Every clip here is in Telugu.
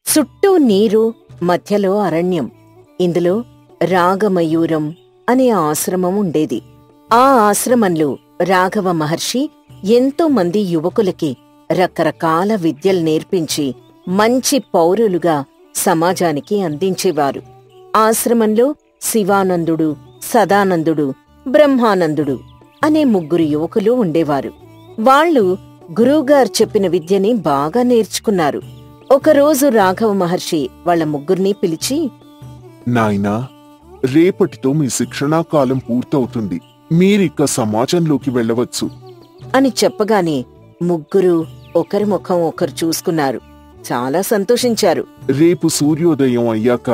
చుట్టూ నీరు, మధ్యలో అరణ్యం. ఇందులో రాగమయూరం అనే ఆశ్రమం ఉండేది. ఆ ఆశ్రమంలో రాఘవ మహర్షి ఎంతో మంది యువకులకి రకరకాల విద్యలు నేర్పించి మంచి పౌరులుగా సమాజానికి అందించేవారు. ఆశ్రమంలో శివానందుడు, సదానందుడు, బ్రహ్మానందుడు అనే ముగ్గురు యువకులు ఉండేవారు. వాళ్ళు గురువుగారు చెప్పిన విద్యని బాగా నేర్చుకున్నారు. ఒకరోజు రాఘవ మహర్షి వాళ్ళ ముగ్గురినీ పిలిచి, నాయనా, రేపటితో మీ శిక్షణా కాలం పూర్తవుతుంది. మీరిక సమాజంలోకి వెళ్ళవచ్చు అని చెప్పగానే ముగ్గురు ఒకరి ముఖం ఒకరు చూసుకున్నారు. చాలా సంతోషించారు. రేపు సూర్యోదయం అయ్యాక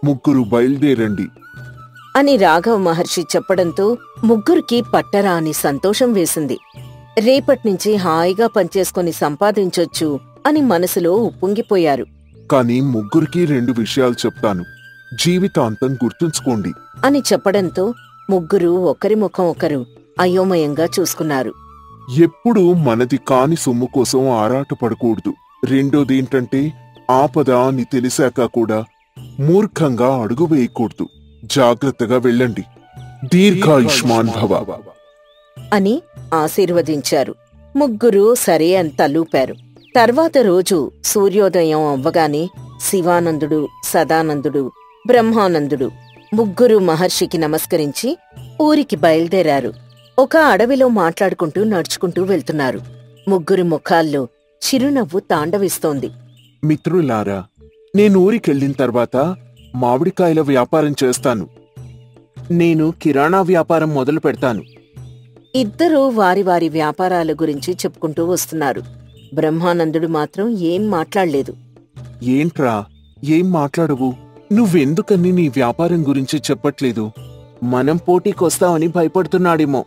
ముగ్గురు బయలుదేరండి అని రాఘవ మహర్షి చెప్పడంతో ముగ్గురికి పట్టరాని సంతోషం వేసింది. రేపట్నుంచి హాయిగా పనిచేసుకుని సంపాదించొచ్చు అని మనసులో ఉప్పొంగిపోయారు. కాని ముగ్గురికి 2 విషయాలు చెప్తాను, జీవితాంతం గుర్తుంచుకోండి అని చెప్పడంతో ముగ్గురు ఒకరి ముఖం ఒకరు అయోమయంగా చూసుకున్నారు. ఎప్పుడూ మనది కాని సొమ్ము కోసం ఆరాటపడకూడదు. రెండోదేంటంటే, ఆపద అని తెలిసాక కూడా మూర్ఖంగా అడుగు వేయకూడదు. జాగ్రత్తగా వెళ్ళండి. దీర్ఘాయుష్మాన్ భవ అని ఆశీర్వదించారు. ముగ్గురు సరే అని తలూపారు. తర్వాత రోజు సూర్యోదయం అవ్వగానే శివానందుడు, సదానందుడు, బ్రహ్మానందుడు ముగ్గురు మహర్షికి నమస్కరించి ఊరికి బయలుదేరారు. ఒక అడవిలో మాట్లాడుకుంటూ నడుచుకుంటూ వెళ్తున్నారు. ముగ్గురు ముఖాల్లో చిరునవ్వు తాండవిస్తోంది. మిత్రులారా, నేను ఊరికెళ్ళిన తర్వాత మామిడికాయల వ్యాపారం చేస్తాను. నేను కిరాణా వ్యాపారం మొదలు పెడతాను. ఇద్దరూ వారి వారి వ్యాపారాల గురించి చెప్పుకుంటూ వస్తున్నారు. బ్రహ్మానందుడు మాత్రం ఏం మాట్లాడలేదు. ఏంట్రా, ఏం మాట్లాడవు? నువ్వెందుకని నీ వ్యాపారం గురించి చెప్పట్లేదు? మనం పోటీకొస్తామని భయపడుతున్నాడేమో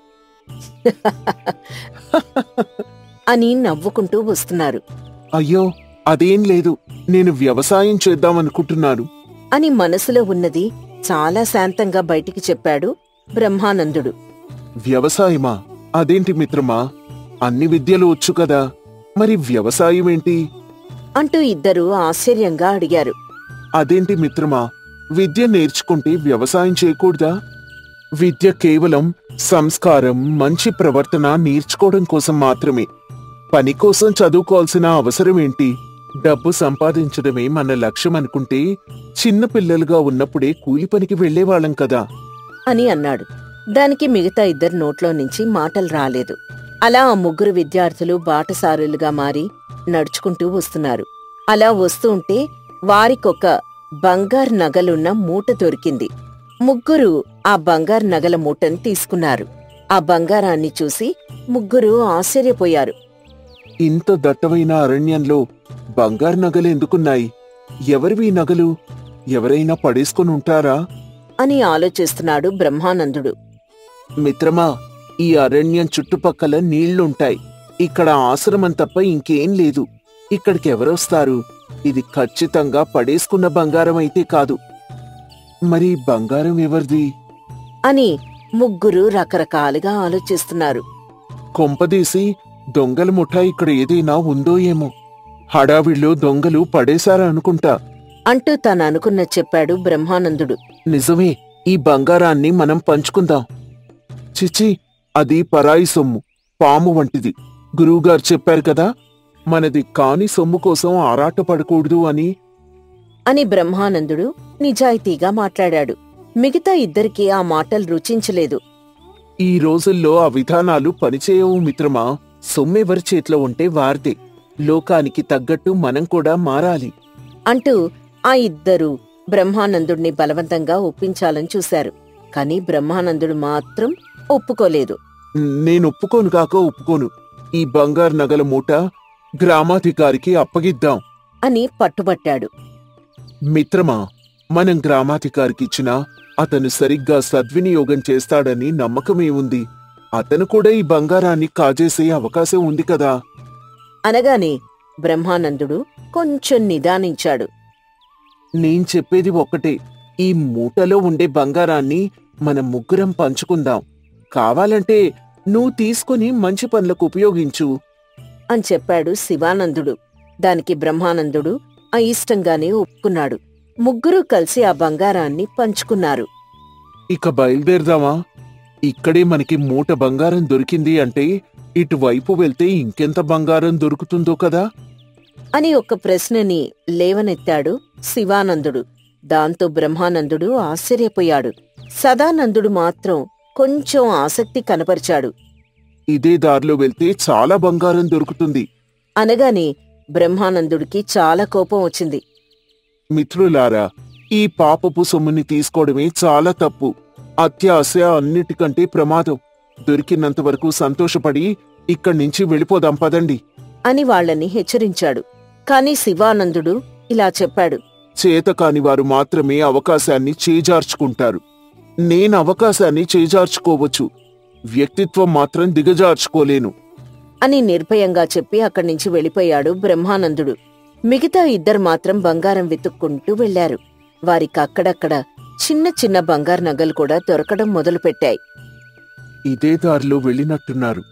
అని నవ్వుకుంటూ వస్తున్నారు. అయ్యో, అదేం లేదు. నేను వ్యవసాయం చేద్దామనుకుంటున్నాను అని మనసులో ఉన్నది చాలా శాంతంగా బయటికి చెప్పాడు బ్రహ్మానందుడు. వ్యవసాయమా? అదేంటి మిత్రమా, అన్ని విద్యలు వచ్చు కదా, మరి వ్యవసాయమేంటి అంటూ ఇద్దరూ ఆశ్చర్యంగా అడిగారు. అదేంటి మిత్రమా, విద్య నేర్చుకుంటే వ్యవసాయం చేయకూడదా? విద్య కేవలం సంస్కారం, మంచి ప్రవర్తన నేర్చుకోవడం కోసం మాత్రమే. పని కోసం చదువుకోవాల్సిన అవసరమేంటి? డబ్బు సంపాదించడమే మన లక్ష్యం అనుకుంటే చిన్నపిల్లలుగా ఉన్నప్పుడే కూలి పనికి వెళ్లేవాళ్లం కదా అని అన్నాడు. దానికి మిగతా ఇద్దరు నోట్లో నుంచి మాటలు రాలేదు. అలా ఆ ముగ్గురు విద్యార్థులు బాటసారులుగా మారి నడుచుకుంటూ వస్తున్నారు. అలా వస్తూ ఉంటే వారికొక బంగారు నగలున్న మూట దొరికింది. ముగ్గురు ఆ బంగారు నగల మూటను తీసుకున్నారు. ఆ బంగారాన్ని చూసి ముగ్గురు ఆశ్చర్యపోయారు. ఇంత దట్టమైన అరణ్యంలో బంగారు నగలు ఎందుకున్నాయి? ఎవరివి నగలు? ఎవరైనా పడేసుకుని ఉంటారా అని ఆలోచిస్తున్నాడు బ్రహ్మానందుడు. మిత్రమా, ఈ అరణ్యం చుట్టుపక్కల నీళ్లుంటాయి. ఇక్కడ ఆశ్రమం తప్ప ఇంకేం లేదు. ఇక్కడికెవరొస్తారు? ఇది ఖచ్చితంగా పడేసుకున్న బంగారం అయితే కాదు. మరి బంగారం ఎవరిది అని ముగ్గురు రకరకాలుగా ఆలోచిస్తున్నారు. కొంపదీసి దొంగల ముఠ ఇక్కడ ఏదైనా ఉందో ఏమో. హడావిడిలో దొంగలు పడేశారా అనుకుంటా అంటూ తననుకున్న చెప్పాడు బ్రహ్మానందుడు. నిజమే, ఈ బంగారాన్ని మనం పంచుకుందాం. చిచి, అది పరాయి సొమ్ము, పాము వంటిది. గురువుగారు చెప్పారు కదా, మనది కాని సొమ్ము కోసం ఆరాటపడకూడదు అని బ్రహ్మానందుడు నిజాయితీగా మాట్లాడాడు. మిగతా ఇద్దరికీ ఆ మాటలు రుచించలేదు. ఈ రోజుల్లో ఆ విధానాలు పనిచేయవు మిత్రమా. సొమ్మెవరి చేతిలో ఉంటే వారిదే. లోకానికి తగ్గట్టు మనం కూడా మారాలి అంటూ ఆ ఇద్దరూ బ్రహ్మానందుడిని బలవంతంగా ఒప్పించాలని చూశారు. కాని బ్రహ్మానందుడు మాత్రం ఒప్పుకోలేదు. నేనొప్పుకోను కాక ఒప్పుకోను. ఈ బంగారు నగల మూట గ్రామాధికారికి అప్పగిద్దాం అని పట్టుబట్టాడు. మిత్రమా, మనం గ్రామాధికారికిచ్చినా అతను సరిగ్గా సద్వినియోగం చేస్తాడని నమ్మకమే ఉంది. అతను కూడా ఈ బంగారాన్ని కాజేసే అవకాశం ఉంది కదా అనగానే బ్రహ్మానందుడు కొంచెం నిదానించాడు. నేను చెప్పేది ఒక్కటే, ఈ మూటలో ఉండే బంగారాన్ని మనం ముగ్గురం పంచుకుందాం. కావాలంటే నువ్వు తీసుకుని మంచి పనులకు ఉపయోగించు అని చెప్పాడు శివానందుడు. దానికి బ్రహ్మానందుడు అయిష్టంగానే ఒప్పుకున్నాడు. ముగ్గురూ కలిసి ఆ బంగారాన్ని పంచుకున్నారు. ఇక బయలుదేరదామా? ఇక్కడే మనకి మూట బంగారం దొరికింది అంటే ఇటువైపు వెళ్తే ఇంకెంత బంగారం దొరుకుతుందో కదా అని ఒక ప్రశ్నని లేవనెత్తాడు శివానందుడు. దాంతో బ్రహ్మానందుడు ఆశ్చర్యపోయాడు. సదానందుడు మాత్రం కొంచెం ఆసక్తి కనపరిచాడు. ఇదే దారిలో వెళ్తే చాలా బంగారం దొరుకుతుంది. అనగానే బ్రహ్మానందుడికి చాలా కోపం వచ్చింది. మిత్రులారా, ఈ పాపపు సొమ్ముని తీసుకోవడమే చాలా తప్పు. అత్యాశ అన్నిటికంటే ప్రమాదం. దొరికినంత వరకు సంతోషపడి ఇక్కడ్నించి వెళ్ళిపోదాం పదండి అని వాళ్ళని హెచ్చరించాడు. కాని శివానందుడు ఇలా చెప్పాడు. చేతకాని వారు మాత్రమే అవకాశాన్ని చేజార్చుకుంటారు. నేను అవకాశాన్ని చేజార్చుకోవచ్చు, వ్యక్తిత్వం మాత్రం దిగజార్చుకోలేను అని నిర్భయంగా చెప్పి అక్కడ్నించి వెళ్ళిపోయాడు బ్రహ్మానందుడు. మిగతా ఇద్దరు మాత్రం బంగారం వెతుక్కుంటూ వెళ్లారు. వారికక్కడక్కడ చిన్న చిన్న బంగారు నగలు కూడా దొరకడం మొదలుపెట్టాయి. ఇదే దారిలో వెళ్ళినట్టున్నారు.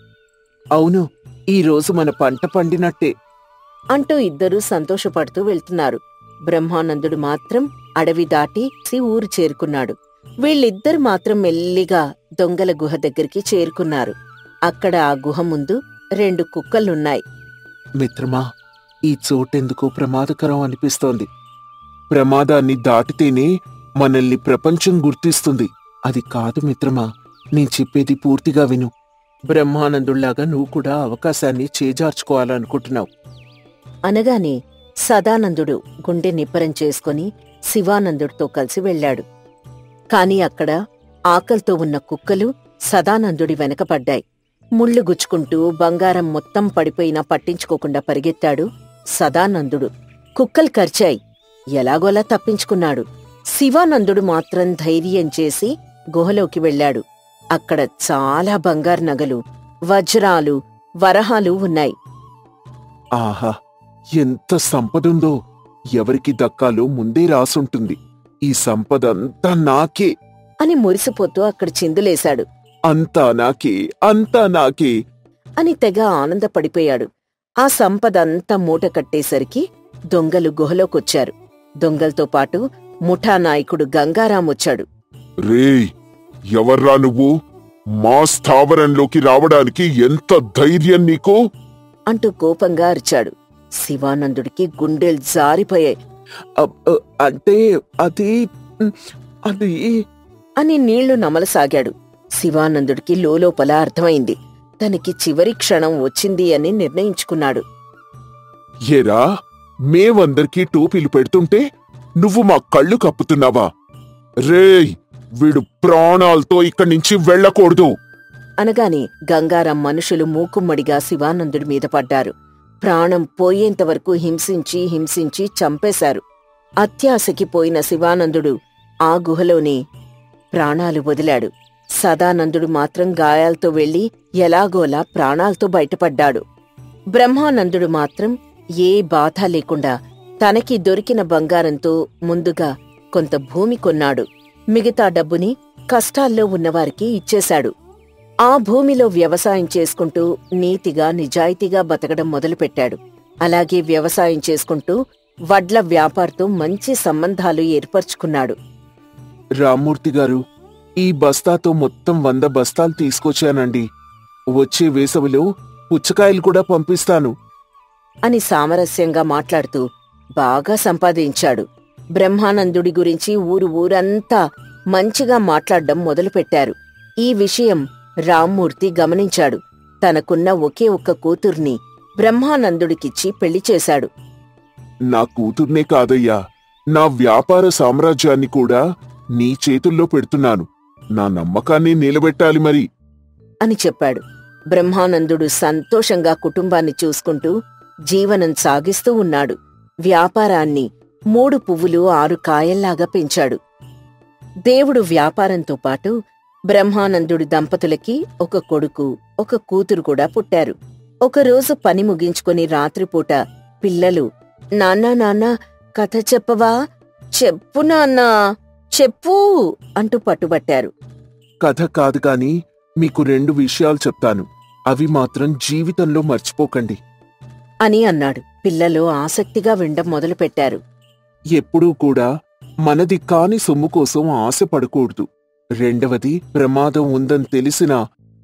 అవును, ఈరోజు మన పంట పండినట్టే అంటూ ఇద్దరూ సంతోషపడుతూ వెళ్తున్నారు. బ్రహ్మానందుడు మాత్రం అడవి దాటి ఊరు చేరుకున్నాడు. వీళ్ళిద్దరు మాత్రం మెల్లిగా దొంగల గుహ దగ్గరికి చేరుకున్నారు. అక్కడ ఆ గుహ ముందు 2 కుక్కలున్నాయి. మిత్రమా, ఈ చోటెందుకో ప్రమాదకరం అనిపిస్తోంది. ప్రమాదాన్ని దాటితేనే మనల్ని ప్రపంచం గుర్తిస్తుంది. అది కాదు మిత్రమా, నేను చెప్పేది పూర్తిగా విను. బ్రహ్మానందుళ్లాగా నువ్వు కూడా అవకాశాన్ని చేజార్చుకోవాలనుకుంటున్నావు అనగానే సదానందుడు గుండె నిబ్బరం చేసుకుని శివానందుడితో కలిసి వెళ్లాడు. కాని అక్కడ ఆకల్తో ఉన్న కుక్కలు సదానందుడి వెనకపడ్డాయి. ముళ్ళు గుచ్చుకుంటూ బంగారం మొత్తం పడిపోయినా పట్టించుకోకుండా పరిగెత్తాడు సదానందుడు. కుక్కలు కరిచాయి. ఎలాగోలా తప్పించుకున్నాడు. శివానందుడు మాత్రం ధైర్యం చేసి గుహలోకి వెళ్లాడు. అక్కడ చాలా బంగారు నగలు, వజ్రాలు, వరహాలు ఉన్నాయి. ఆహా, ఎంత సంపదుందో! ఎవరికి దక్కాలో ముందే రాసుంటుంది. ఈ సంపదంతా నాకే అని మురిసిపోతూ అక్కడ చిందులేశాడు. అంతా నాకే, అంతా నాకే అని తెగ ఆనందపడిపోయాడు. ఆ సంపదంతా మూట కట్టేసరికి దొంగలు గుహలోకొచ్చారు. దొంగలతో పాటు ముఠా నాయకుడు గంగారాం వచ్చాడు. రేయ్, ఎవర్రా నువ్వు? మా స్థావరంలోకి రావడానికి ఎంత ధైర్యం నీకు? అంటూ కోపంగా అరిచాడు. శివానందుడికి గుండెలు జారిపోయాయి. అంటే అది అది అని నీళ్లు నమలసాగాడు. శివానందుడికి లోలోపల అర్థమైంది. తనకి చివరి క్షణం వచ్చింది అని నిర్ణయించుకున్నాడు. ఏరా, మేమందరికీ టోపీలు పెడుతుంటే నువ్వు మా కళ్ళు కప్పుతున్నావా? రేయ్, వీడు ప్రాణాలతో ఇక్కడి నుంచి వెళ్ళకూడదు అనగానే గంగారాం మనుషులు మూకుమ్మడిగా శివానందుడి మీద పడ్డారు. ప్రాణం పోయేంతవరకు హింసించి హింసించి చంపేశారు. అత్యాశకి పోయిన శివానందుడు ఆ గుహలోనే ప్రాణాలు వదిలాడు. సదానందుడు మాత్రం గాయాలతో వెళ్లి ఎలాగోలా ప్రాణాలతో బయటపడ్డాడు. బ్రహ్మానందుడు మాత్రం ఏ బాధ లేకుండా తనకి దొరికిన బంగారంతో ముందుగా కొంత భూమి కొన్నాడు. మిగతా డబ్బుని కష్టాల్లో ఉన్నవారికి ఇచ్చేశాడు. ఆ భూమిలో వ్యవసాయం చేసుకుంటూ నీతిగా నిజాయితీగా బతకడం మొదలుపెట్టాడు. అలాగే వ్యవసాయం చేసుకుంటూ వడ్ల వ్యాపారితో మంచి సంబంధాలు ఏర్పరచుకున్నాడు. రామ్మూర్తి గారు, ఈ బస్తాతో మొత్తం 100 బస్తాలు తీసుకొచ్చానండి. వచ్చే వేసవిలో పుచ్చకాయలు కూడా పంపిస్తాను అని సామరస్యంగా మాట్లాడుతూ బాగా సంపాదించాడు. బ్రహ్మానందుడి గురించి ఊరంతా మంచిగా మాట్లాడడం మొదలుపెట్టారు. ఈ విషయం రామ్మూర్తి గమనించాడు. తనకున్న ఒకే ఒక్క కూతుర్ని బ్రహ్మానందుడికిచ్చి పెళ్లి చేశాడు. నా కూతుర్నే కాదయ్యా, నా వ్యాపార సామ్రాజ్యాన్ని కూడా నీ చేతుల్లో పెడుతున్నాను. నా నమ్మకాన్ని నిలబెట్టాలి మరి అని చెప్పాడు. బ్రహ్మానందుడు సంతోషంగా కుటుంబాన్ని చూసుకుంటూ జీవనం సాగిస్తూ ఉన్నాడు. వ్యాపారాన్ని 3 పువ్వులు 6 కాయల్లాగా పెంచాడు. దేవుడు వ్యాపారంతో పాటు బ్రహ్మానందుడి దంపతులకి ఒక కొడుకు, ఒక కూతురు కూడా పుట్టారు. ఒకరోజు పని ముగించుకొని రాత్రిపూట పిల్లలు, నాన్నా కథ చెప్పవా? చెప్పు నాన్నా, చెప్పు అంటూ పట్టుబట్టారు. కథ కాదు కాని మీకు 2 విషయాలు చెప్తాను. అవి మాత్రం జీవితంలో మర్చిపోకండి. అని అన్నాడు. పిల్లలు ఆసక్తిగా వినడం మొదలుపెట్టారు. ఎప్పుడూ కూడా మనది కాని సొమ్ము కోసం ఆశపడకూడదు. రెండవది, ప్రమాదం ఉందని తెలిసినా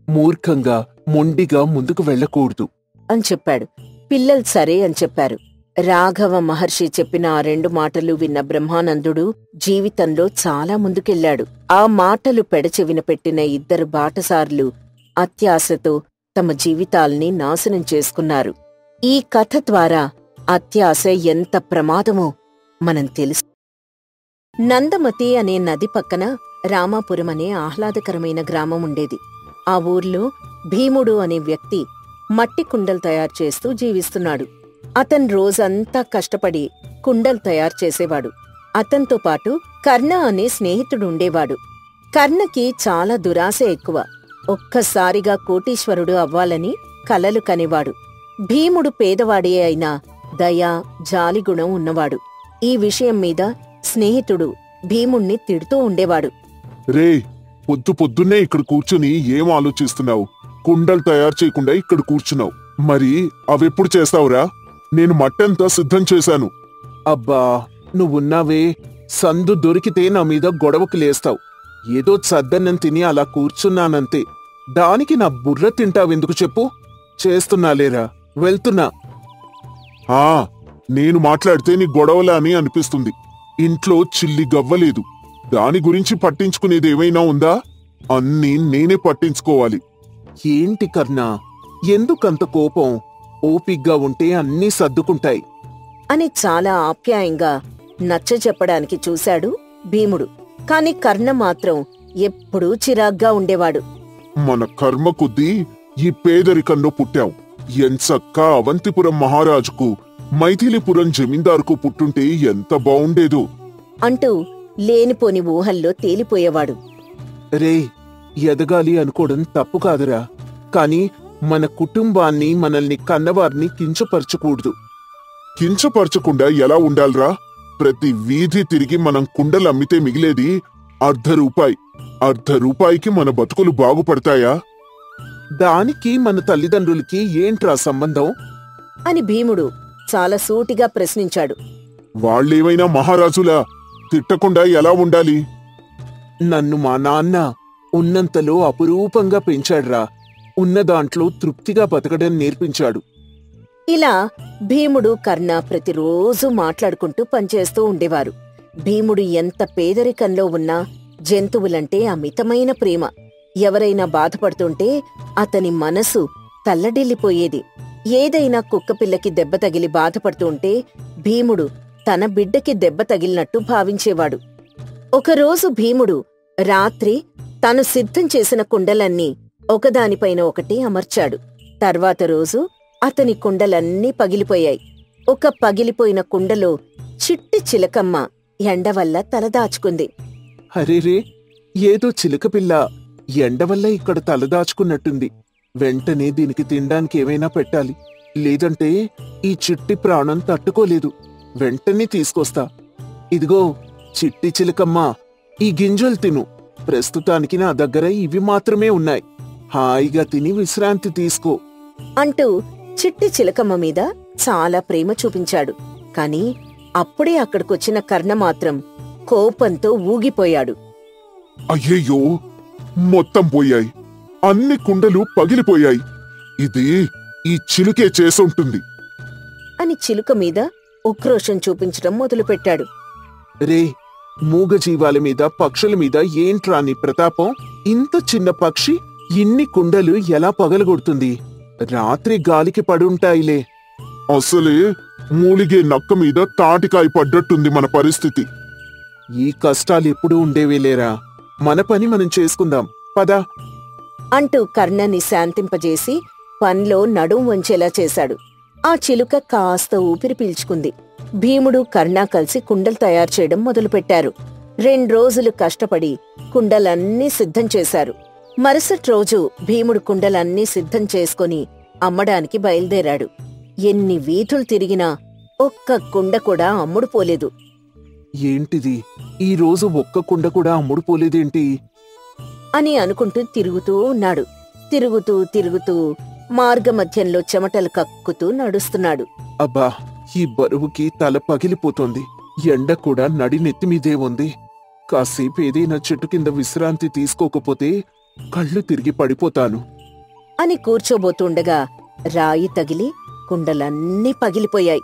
మూర్ఖంగా మొండిగా ముందుకు వెళ్ళకూడదు అని చెప్పాడు. పిల్లలు సరే అని చెప్పారు. రాఘవ మహర్షి చెప్పిన ఆ 2 మాటలు విన్న బ్రహ్మానందుడు జీవితంలో చాలా ముందుకెళ్లాడు. ఆ మాటలు పెడచెవిన పెట్టిన 2 బాటసారులు అత్యాశతో తమ జీవితాల్ని నాశనం చేసుకున్నారు. ఈ కథ ద్వారా అత్యాశ ఎంత ప్రమాదమో మనం తెలుసు. నందమతి అనే నది పక్కన రామాపురం అనే ఆహ్లాదకరమైన గ్రామం ఉండేది. ఆ ఊర్లో భీముడు అనే వ్యక్తి మట్టి కుండలు తయారు చేస్తూ జీవిస్తున్నాడు. అతను రోజంతా కష్టపడి కుండలు తయారు చేసేవాడు. అతనితో పాటు కర్ణ అనే స్నేహితుడు ఉండేవాడు. కర్ణకి చాలా దురాశ ఎక్కువ. ఒక్కసారిగా కోటీశ్వరుడు అవ్వాలని కలలు కనేవాడు. భీముడు పేదవాడే అయినా దయ, జాలిగుణం ఉన్నవాడు. ఈ విషయం మీద స్నేహితుడు భీముణ్ణి తిడుతూ ఉండేవాడు. రే, పొద్దున్నే ఇక్కడ కూర్చుని ఏం ఆలోచిస్తున్నావు? కుండలు తయారు చేయకుండా ఇక్కడ కూర్చున్నావు. మరి అవెప్పుడు చేస్తావురా? నేను మట్టంతా సిద్ధం చేశాను. అబ్బా, నువ్వున్నావే, సందు దొరికితే నా మీద గొడవకు లేస్తావు. ఏదో చద్దన్నం తిని అలా కూర్చున్నానంతే. దానికి నా బుర్ర తింటావెందుకు చెప్పు? చేస్తున్నాలేరా, వెళ్తున్నా. ఆ, నేను మాట్లాడితే నీ గొడవలా అని అనిపిస్తుంది. ఇంట్లో చిల్లి గవ్వలేదు. దాని గురించి పట్టించుకునేదేమైనా ఉందా? అన్నీ నేనే పట్టించుకోవాలి. ఏంటి కర్ణా, ఎందుకంత కోపం? ఓపిగ్గా ఉంటే అన్నీ సర్దుకుంటాయి అని చాలా ఆప్యాయంగా నచ్చజెప్పడానికి చూశాడు భీముడు. కాని కర్ణ మాత్రం ఎప్పుడూ చిరాగ్గా ఉండేవాడు. మన కర్మ కొద్దీ ఈ పేదరికంలో పుట్టాం. ఎంచక్కా అవంతిపురం మహారాజుకు, మైథిలిపురం జమీందారుకు పుట్టుంటే ఎంత బావుండేదో అంటూ లేనిపోని ఊహల్లో తేలిపోయేవాడు. రే, ఎదగాలి అనుకోవడం తప్పు కాదురా. కాని మన కుటుంబాన్ని, మనల్ని కన్నవారిని కించపరచకూడదు. కించపరచకుండా ఎలా ఉండాలిరా? ప్రతి వీధి తిరిగి మనం కుండలు అమ్మితే మిగిలేది ₹1/2. ₹1/2కి మన బతుకులు బాగుపడతాయా? దానికి మన తల్లిదండ్రులకి ఏంట్రా సంబంధం అని భీముడు చాలా సూటిగా ప్రశ్నించాడు. వాళ్ళేమైనా మహారాజులా? తిట్టకుండా ఎలా ఉండాలి? నన్ను మా నాన్న ఉన్నంతలో అపురూపంగా పెంచాడ్రా. ఉన్నదాంట్లో తృప్తిగా బతకడం నేర్పించాడు. ఇలా భీముడు కర్ణ ప్రతిరోజూ మాట్లాడుకుంటూ పనిచేస్తూ ఉండేవారు. భీముడు ఎంత పేదరికంలో ఉన్నా జంతువులంటే అమితమైన ప్రేమ. ఎవరైనా బాధపడుతుంటే అతని మనసు తల్లడిల్లిపోయేది. ఏదైనా కుక్కపిల్లకి దెబ్బ తగిలి బాధపడుతుంటే భీముడు తన బిడ్డకి దెబ్బ తగిలినట్టు భావించేవాడు. ఒకరోజు భీముడు రాత్రి తాను సిద్ధం చేసిన కుండలన్నీ ఒకదానిపైన ఒకటి అమర్చాడు. తర్వాత రోజు అతని కుండలన్నీ పగిలిపోయాయి. ఒక పగిలిపోయిన కుండలో చిట్టి చిలకమ్మ ఎండవల్ల తలదాచుకుంది. హరేరే, ఏదో చిలకపిల్ల ఎండవల్ల ఇక్కడ తలదాచుకున్నట్టుంది. వెంటనే దీనికి తినడానికి ఏమైనా పెట్టాలి, లేదంటే ఈ చిట్టి ప్రాణం తట్టుకోలేదు. వెంటనే తీసుకొస్తా. ఇదిగో చిట్టి చిలకమ్మా, ఈ గింజలు తిను. ప్రస్తుతానికి నా దగ్గర ఇవి మాత్రమే ఉన్నాయి. హాయిగా తిని విశ్రాంతి తీసుకో అంటూ చిట్టి చిలకమ్మ మీద చాలా ప్రేమ చూపించాడు. కాని అప్పుడే అక్కడికొచ్చిన కర్ణ మాత్రం కోపంతో ఊగిపోయాడు. అయ్యయ్యో, మొత్తం పోయాయి. అన్ని కుండలు పగిలిపోయాయి. ఇది ఈ చిలుకే చేసుంటుంది అని చిలుక మీద ఉక్రోషం చూపించడం మొదలుపెట్టాడు. రే, మూగజీవాల మీద, పక్షుల మీద ఏంట్రా నీ ప్రతాపం? ఇంత చిన్న పక్షి ఇన్ని కుండలు ఎలా పగలగొడుతుంది? రాత్రి గాలికి పడుంటాయిలే. అసలే మూలిగే నక్క మీద తాటికాయ పడ్డట్టుంది మన పరిస్థితి. ఈ కష్టాలెప్పుడూ ఉండేవేలేరా. మన పని మనం చేసుకుందాం, పదా అంటూ కర్ణని శాంతింపజేసి పనిలో నడుం వంచేలా చేశాడు. ఆ చిలుక కాస్త ఊపిరి పీల్చుకుంది. భీముడు కర్ణ కలిసి కుండలు తయారు చేయడం మొదలుపెట్టారు. 2 రోజులు కష్టపడి కుండలన్నీ సిద్ధం చేశారు. మరుసటి రోజు భీముడు కుండలన్నీ సిద్ధం చేసుకుని అమ్మడానికి బయలుదేరాడు. ఎన్ని వీధులు తిరిగినా ఒక్క కుండ కూడా అమ్ముడుపోలేదు. ఏంటిది, ఈ రోజు ఒక్క కుండ కూడా అమ్ముడుపోలేదేంటి అని అనుకుంటూ తిరుగుతూ ఉన్నాడు. తిరుగుతూ మార్గమధ్యంలో చెమటలు కక్కుతూ నడుస్తున్నాడు. అబ్బా, ఈ బరువుకి తల పగిలిపోతోంది. ఎండ కూడా నడినెత్తిమీదే ఉంది. కాసేపు ఏదైనా చెట్టు కింద విశ్రాంతి తీసుకోకపోతే కళ్ళు తిరిగి పడిపోతాను అని కూర్చోబోతుండగా రాయి తగిలి కుండలన్నీ పగిలిపోయాయి.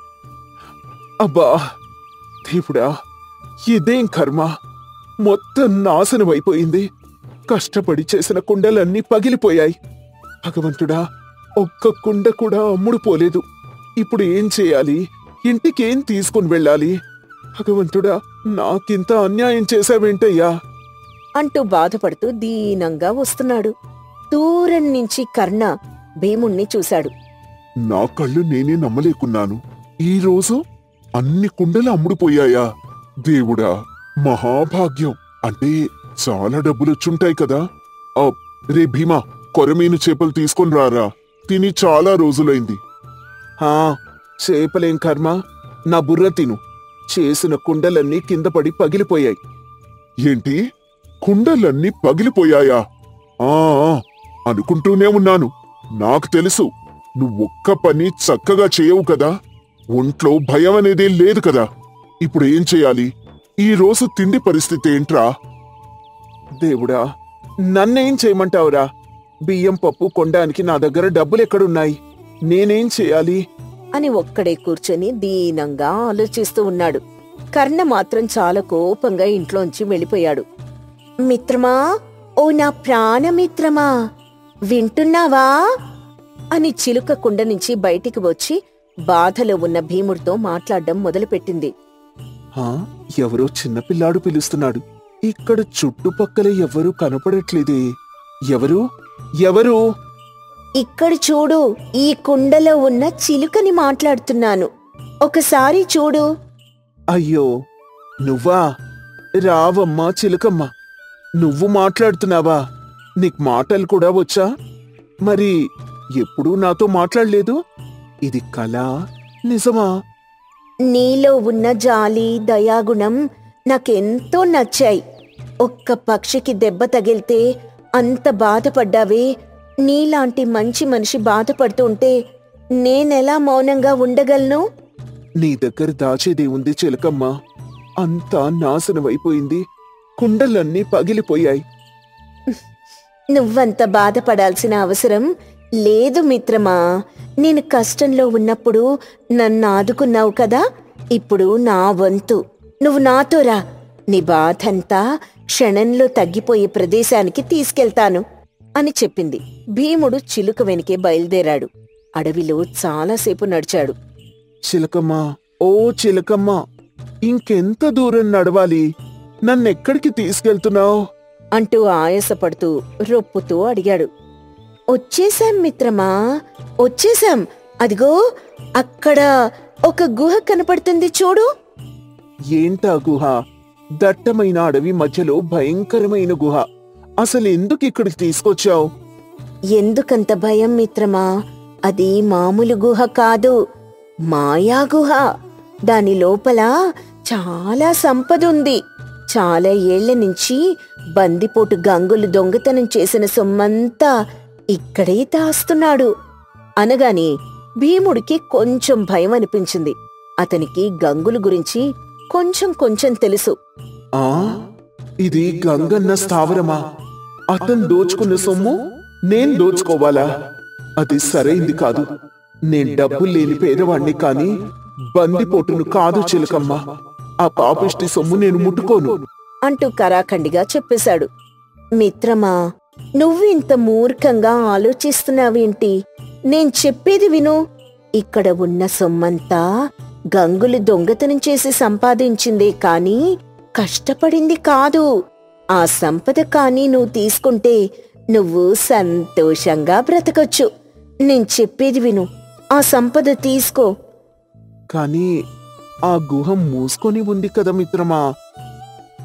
అబ్బా దేవుడా, ఇదేం కర్మ! మొత్తం నాశనమైపోయింది. కష్టపడి చేసిన కుండలన్నీ పగిలిపోయాయి. భగవంతుడా, ఒక్క కుండ కూడా అమ్ముడు పోలేదు. ఇప్పుడు ఏం చేయాలి? ఇంటికేం తీసుకుని వెళ్ళాలి? భగవంతుడా, నాకింత అన్యాయం చేశావేంటయ్యా అంటూ బాధపడుతూ దీనంగా వస్తున్నాడు. దూరం నుంచి కర్ణ భీముణ్ణి చూశాడు. నా కళ్ళు నేనే నమ్మలేకున్నాను. ఈ రోజు అన్ని కుండలు అమ్ముడుపోయాయా? దేవుడా, మహాభాగ్యం. అంటే చాలా డబ్బులొచ్చుంటాయి కదా. రే భీమా, కొరమీను చేపలు తీసుకొని రారా. తిని చాలా రోజులైంది. చేపలేం కర్మ, నా బుర్ర తిను. చేసిన కుండలన్నీ కింద పడి పగిలిపోయాయి. ఏంటి, కుండలన్నీ పగిలిపోయాయా? ఆ అనుకుంటూనే ఉన్నాను. నాకు తెలుసు, నువ్వొక్క పని చక్కగా చేయవు కదా. ఒంట్లో భయం అనేదే లేదు కదా. ఇప్పుడు ఏం చేయాలి? ఈ రోజు తిండి పరిస్థితి ఏంట్రా? దేవుడా, నన్నేం చేయమంటావురా? బియ్యం పప్పు కొనడానికి నా దగ్గర డబ్బులెక్కడున్నాయి? నేనేం చేయాలి అని ఒక్కడే కూర్చొని దీనంగా ఆలోచిస్తూ ఉన్నాడు. కర్ణ మాత్రం చాలా కోపంగా ఇంట్లోంచి వెళ్ళిపోయాడు. మిత్రమా, ఓ నా ప్రాణమిత్రమా, వింటున్నావా అని చిలుక కుండ నుంచి బయటికి వచ్చి బాధలో ఉన్న భీముడితో మాట్లాడడం మొదలుపెట్టింది. ఎవరో చిన్నపిల్లాడు పిలుస్తున్నాడు. ఇక్కడ చుట్టుపక్కల ఎవరూ కనపడట్లేదే. ఎవరు ఎవరు? ఇక్కడ చూడు, ఈ కుండలో ఉన్న చిలుకని మాట్లాడుతున్నాను. ఒకసారి చూడు. అయ్యో, నువ్వా? రావమ్మా చిలుకమ్మ, నువ్వు మాట్లాడుతున్నావా? నీకు మాటలు కూడా వచ్చా? మరి ఎప్పుడూ నాతో మాట్లాడలేదు. ఇది కళ, నిజమా? నీలో ఉన్న జాలి, దయాగుణం నాకెంతో నచ్చాయి. ఒక్క పక్షికి దెబ్బ తగిలితే అంత బాధపడ్డావే. నీలాంటి మంచి మనిషి బాధపడుతుంటే నేనెలా మౌనంగా ఉండగలను? నీ దగ్గర దాచేదే ఉంది చిలకమ్మ. అంతా నాశనమైపోయింది. కుండలన్నీ పగిలిపోయాయి. నువ్వంత బాధపడాల్సిన అవసరం లేదు మిత్రమా. నేను కష్టంలో ఉన్నప్పుడు నన్ను ఆదుకున్నావు కదా. ఇప్పుడు నా వంతు. నువ్వు నాతో రా. నీ బాధంతా క్షణంలో తగ్గిపోయే ప్రదేశానికి తీసుకెళ్తాను అని చెప్పింది. భీముడు చిలుక వెనుకే బయలుదేరాడు. అడవిలో చాలాసేపు నడిచాడు. చిలకమ్మా, ఓ చిలకమ్మా, ఇంకెంత దూరం నడవాలి? నన్నెక్కడికి తీసుకెళ్తున్నావు అంటూ ఆయాసపడుతూ రొప్పుతూ అడిగాడు. వచ్చేశాం మిత్రమా, వచ్చేశాం. అదిగో అక్కడ ఒక గుహ కనపడుతుంది చూడు. ఏంటా గుహ? దట్టమైన అడవి మధ్యలో భయంకరమైన గుహ. అసలు ఎందుకు ఇక్కడికి తీసుకొచ్చావు? ఎందుకంత భయం మిత్రమా? అది మామూలు గుహ కాదు, మాయా గుహ. దాని లోపల చాలా సంపద ఉంది. చాలా ఏళ్ల నుంచి బందిపోటు గంగులు దొంగతనం చేసిన సొమ్మంతా ఇక్కడే దాస్తున్నాడు అనగాని భీముడికి కొంచెం భయం అనిపించింది. అతనికి గంగులు గురించి కొంచెం కొంచెం తెలుసు. ఇది గంగన్న స్థావరమా? అతను దోచుకున్న సొమ్ము నేను దోచుకోవాలా? అది సరైంది కాదు. నేను డబ్బులు లేని పేదవాణ్ణి కాని బందిపోటును కాదు చిలకమ్మ. ఆ పాపిష్టి సొమ్ము నేను ముట్టుకోను అంటూ కరాఖండిగా చెప్పేశాడు. మిత్రమా, నువ్వు ఇంత మూర్ఖంగా ఆలోచిస్తున్నావేంటి? నేను చెప్పేది విను. ఇక్కడ ఉన్న సొమ్మంతా గంగులు దొంగతనం చేసి సంపాదించిందే కాని కష్టపడింది కాదు. ఆ సంపద కాని నువ్వు తీసుకుంటే నువ్వు సంతోషంగా బ్రతకొచ్చు. నేను చెప్పేది విను. ఆ సంపద తీసుకో. కాని ఆ గుహ మూసుకొని ఉంది కదా మిత్రమా.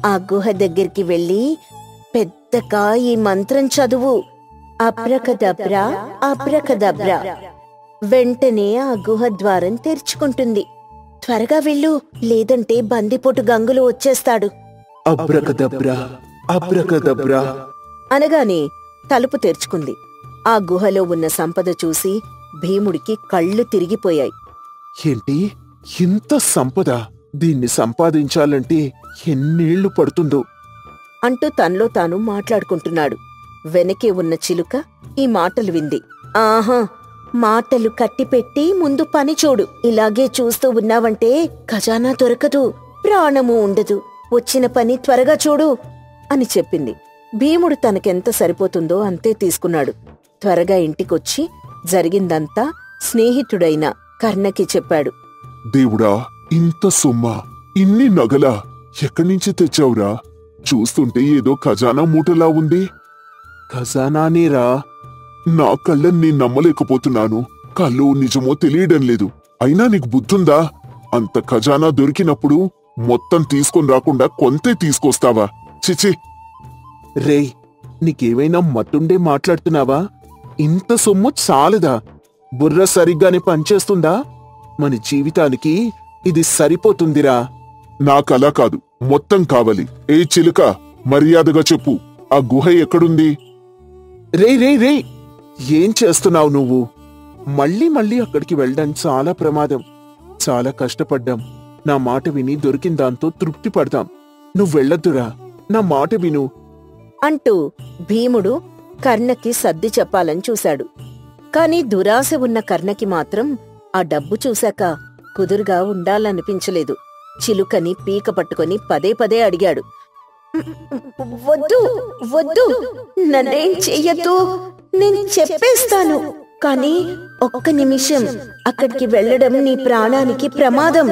ఆ గుహ దగ్గరికి వెళ్ళి పెద్దగా ఈ మంత్రం చదువు. Abracadabra abracadabra. వెంటనే ఆ గుహ ద్వారం తెరుచుకుంటుంది. త్వరగా వెళ్ళు, లేదంటే బందిపోటు గంగులు వచ్చేస్తాడు. అబ్రకదబ్రా అబ్రకదబ్రా అనగానే తలుపు తెరుచుకుంది. ఆ గుహలో ఉన్న సంపద చూసి భీముడికి కళ్ళు తిరిగిపోయాయి. ఏంటి, ఇంత సంపద! దీన్ని సంపాదించాలంటే ఎన్నేళ్లు పడుతుందో అంటూ తనలో తాను మాట్లాడుకుంటున్నాడు. వెనకే ఉన్న చిలుక ఈ మాటలు వింది. ఆహా, మాటలు కట్టిపెట్టి ముందు పని చూడు. ఇలాగే చూస్తూ ఉన్నావంటే ఖజానా దొరకదు, ప్రాణము ఉండదు. వచ్చిన పని త్వరగా చూడు అని చెప్పింది. భీముడు తనకెంత సరిపోతుందో అంతే తీసుకున్నాడు. త్వరగా ఇంటికొచ్చి జరిగిందంతా స్నేహితుడైన కర్ణకి చెప్పాడు. దేవుడా, ఇంత సొమ్మా, ఇన్ని నగలా ఎక్కడ్నించి తెచ్చావురా? చూస్తుంటే ఏదో ఖజానా మూటలా ఉంది. ఖజానానేరా? నా కళ్ళని నమ్మలేకపోతున్నాను. కళ్ళు నిజమో తెలియడం లేదు. అయినా నీకు బుద్ధుందా? అంత ఖజానా దొరికినప్పుడు మొత్తం తీసుకొని రాకుండా కొంతే తీసుకొస్తావా? చిచి! రేయ్, నీకేమైనా మత్తుండే మాట్లాడుతున్నావా? ఇంత సొమ్ము చాలదా? బుర్ర సరిగ్గానే పనిచేస్తుందా? మన జీవితానికి ఇది సరిపోతుందిరా. నాకలా కాదు, మొత్తం కావాలి. ఏ చిలుక, మర్యాదగా చెప్పు, ఆ గుహ ఎక్కడుంది? రేయ్, ఏం చేస్తున్నావు నువ్వు? మళ్ళీ మళ్ళీ అక్కడికి వెళ్ళడం చాలా ప్రమాదం. చాలా కష్టపడ్డాం. నా మాట విని దొరికిన దాంతో తృప్తి పడదాం. నువ్వెళ్ళొద్దురా, నా మాట విను అంటూ భీముడు కర్ణకి సర్ది చెప్పాలని చూశాడు. కాని దురాశ ఉన్న కర్ణకి మాత్రం ఆ డబ్బు చూశాక కుదురుగా ఉండాలనిపించలేదు. చిలుకని పీక పట్టుకొని పదే పదే అడిగాడు. వద్దు వద్దు, నన్నేం చెయ్యొద్దు, నేను చెప్పేస్తాను. కాని ఒక్క నిమిషం అక్కడికి వెళ్లడం నీ ప్రాణానికి ప్రమాదం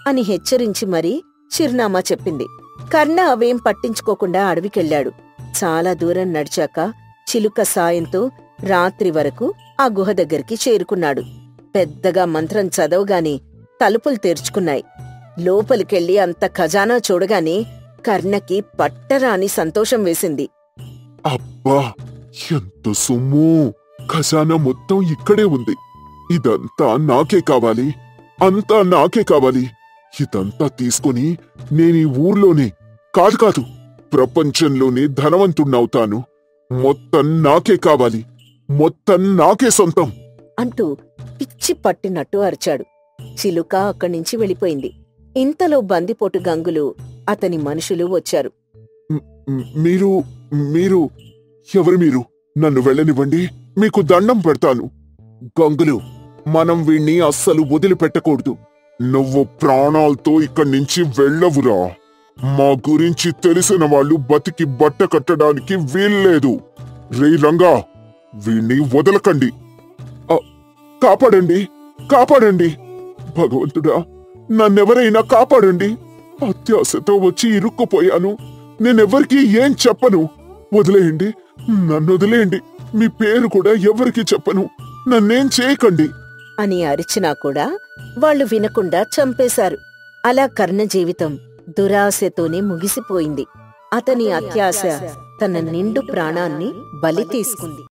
అని హెచ్చరించి మరీ చిరునామా చెప్పింది. కర్ణ అవేం పట్టించుకోకుండా అడవికెళ్లాడు. చాలా దూరం నడిచాక చిలుక సాయంతో రాత్రి వరకు ఆ గుహ దగ్గరికి చేరుకున్నాడు. పెద్దగా మంత్రం చదవగానే తలుపులు తెరుచుకున్నాయి. లోపలికెళ్లి అంత ఖజానా చూడగానే కర్ణకి పట్టరాని సంతోషం వేసింది. అబ్బా, ఎంత సొమ్ము! ఖజానా మొత్తం ఇక్కడే ఉంది. ఇదంతా నాకే కావాలి, అంతా నాకే కావాలి. ఇదంతా తీసుకుని నేనీ ఊర్లోనే కాదు, ప్రపంచంలోనే ధనవంతుణ్ణవుతాను. మొత్తం నాకే కావాలి, మొత్తం నాకే సొంతం అంటూ పిచ్చి పట్టినట్టు అరిచాడు. చిలుక అక్కడ్నించి వెళ్ళిపోయింది. ఇంతలో బందిపోటు గంగులు అతని మనుషులు వచ్చారు. మీరు ఎవరు? మీరు నన్ను వెళ్ళనివ్వండి, మీకు దండం పెడతాను. గంగులు, మనం వీణ్ణి అస్సలు వదిలిపెట్టకూడదు. నువ్వు ప్రాణాలతో ఇక్కడ్నించి వెళ్ళవురా. మా గురించి తెలిసిన వాళ్ళు బతికి బట్ట కట్టడానికి వీల్లేదు. రే రంగా, వీణ్ణి వదలకండి. కాపాడండి, కాపాడండి! భగవంతుడా, నన్నెవరైనా కాపాడండి. అత్యాశతో వచ్చి ఇరుక్కుపోయాను. నేనెవ్వరికీ ఏం చెప్పను. వదిలేయండి, నన్ను వదిలేయండి. మీ పేరు కూడా ఎవరికీ చెప్పను. నన్నేం చేయకండి అని అరిచినా కూడా వాళ్ళు వినకుండా చంపేశారు. అలా కర్ణ జీవితం దురాశతోనే ముగిసిపోయింది. అతని అత్యాశ తన నిండు ప్రాణాన్ని బలి తీసుకుంది.